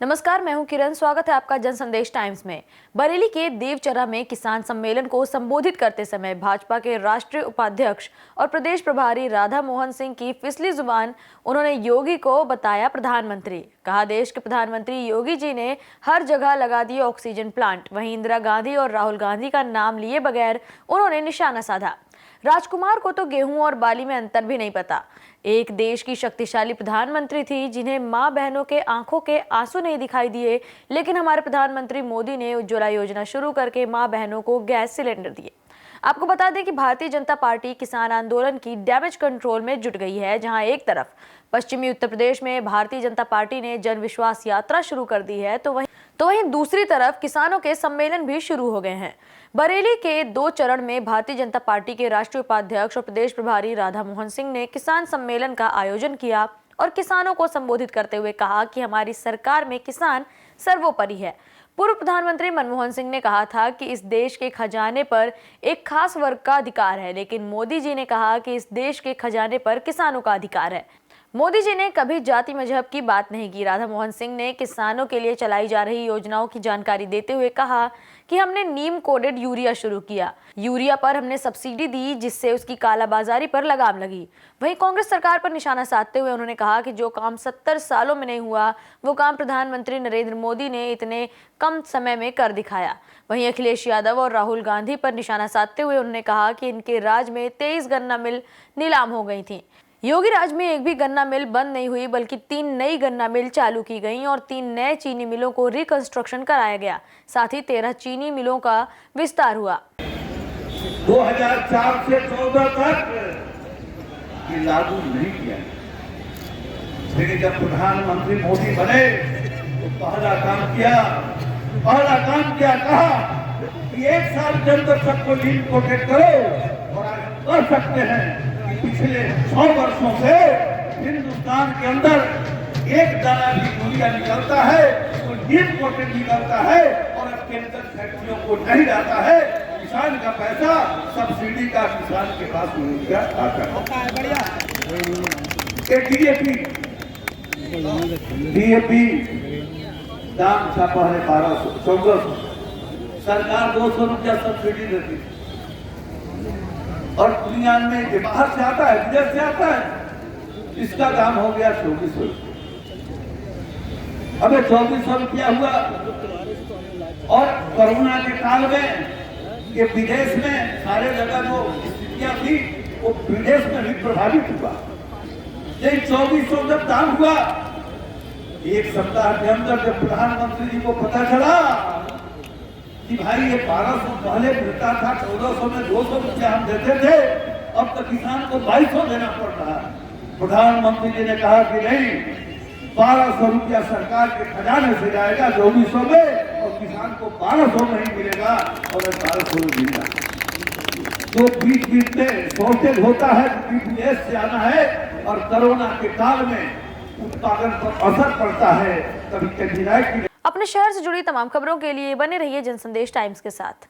नमस्कार, मैं हूं किरण। स्वागत है आपका जन संदेश टाइम्स में। बरेली के देवचरा में किसान सम्मेलन को संबोधित करते समय भाजपा के राष्ट्रीय उपाध्यक्ष और प्रदेश प्रभारी राधा मोहन सिंह की फिसली जुबान, उन्होंने योगी को बताया प्रधानमंत्री। कहा, देश के प्रधानमंत्री योगी जी ने हर जगह लगा दिए ऑक्सीजन प्लांट। वहीं इंदिरा गांधी और राहुल गांधी का नाम लिए बगैर उन्होंने निशाना साधा। राजकुमार को तो गेहूं और बाली में अंतर भी नहीं पता। एक देश की शक्तिशाली प्रधानमंत्री थी जिन्हें मां बहनों के आंखों के आंसू नहीं दिखाई दिए, लेकिन हमारे प्रधानमंत्री मोदी ने उज्ज्वला योजना शुरू करके मां बहनों को गैस सिलेंडर दिए। आपको बता दें कि भारतीय जनता पार्टी किसान आंदोलन की डैमेज कंट्रोल में जुट गई है, जहां एक तरफ पश्चिमी उत्तर प्रदेश में भारतीय जनता पार्टी ने जन विश्वास यात्रा शुरू कर दी है, तो वहीं दूसरी तरफ किसानों के सम्मेलन भी शुरू हो गए हैं। बरेली के 2 चरण में भारतीय जनता पार्टी के राष्ट्रीय उपाध्यक्ष और प्रदेश प्रभारी राधा मोहन सिंह ने किसान सम्मेलन का आयोजन किया और किसानों को संबोधित करते हुए कहा कि हमारी सरकार में किसान सर्वोपरि है। पूर्व प्रधानमंत्री मनमोहन सिंह ने कहा था कि इस देश के खजाने पर एक खास वर्ग का अधिकार है, लेकिन मोदी जी ने कहा कि इस देश के खजाने पर किसानों का अधिकार है। मोदी जी ने कभी जाति मजहब की बात नहीं की। राधा मोहन सिंह ने किसानों के लिए चलाई जा रही योजनाओं की जानकारी देते हुए कहा कि हमने नीम कोडेड यूरिया शुरू किया। यूरिया पर हमने सब्सिडी दी, जिससे उसकी कालाबाजारी पर लगाम लगी। वहीं कांग्रेस सरकार पर निशाना साधते हुए उन्होंने कहा कि जो काम 70 सालों में नहीं हुआ, वो काम प्रधानमंत्री नरेंद्र मोदी ने इतने कम समय में कर दिखाया। वहीं अखिलेश यादव और राहुल गांधी पर निशाना साधते हुए उन्होंने कहा कि इनके राज में 23 गन्ना मिल नीलाम हो गई थी। योगी राज में एक भी गन्ना मिल बंद नहीं हुई, बल्कि 3 नई गन्ना मिल चालू की गई और 3 नए चीनी मिलों को रिकंस्ट्रक्शन कराया गया। साथ ही 13 चीनी मिलों का विस्तार हुआ। 2004 से 14 तक ये लागू नहीं किया, लेकिन जब प्रधानमंत्री मोदी बने तो पहला काम किया कहा कि 1 साल के अंदर सबको नीम कोटेड करो। और आज कर सकते हैं, पिछले 100 वर्षों से हिंदुस्तान के अंदर एक दाना भी यूरिया निकलता है तो नीम कोटेड निकलता है और अब केमिकल फैक्ट्रियों को नहीं जाता है। किसान का पैसा सब्सिडी का किसान के पास आता है। बढ़िया डीएपी दाम था पहले 1200-1400, सरकार 200 रुपया सब्सिडी देती और दुनिया में जो बाहर से आता है, विदेश से आता है, इसका दाम हो गया 2400 रुपया। अबे 2400 रुपया हुआ और कोरोना के काल में ये विदेश में सारे जगह जो स्थितियां थी वो विदेश में भी प्रभावित हुआ। ये 2400 जब दाम हुआ, एक सप्ताह के अंदर जब प्रधानमंत्री जी को पता चला कि भाई ये 1200 पहले मिलता था, 1400 में 200 रुपया हम देते थे, अब तो किसान को 2200 देना पड़ रहा है। प्रधानमंत्री जी ने कहा कि नहीं, 1200 रुपया सरकार के खजाने से जाएगा 2400 में और किसान को 1200 में ही मिलेगा और 1200 में मिलेगा। जो बीच में शॉर्टेज होता है, विदेश से आना है और कोरोना के काल में उत्पादन पर असर पड़ता है, कभी कैबिनेट। अपने शहर से जुड़ी तमाम खबरों के लिए बने रहिए जन संदेश टाइम्स के साथ।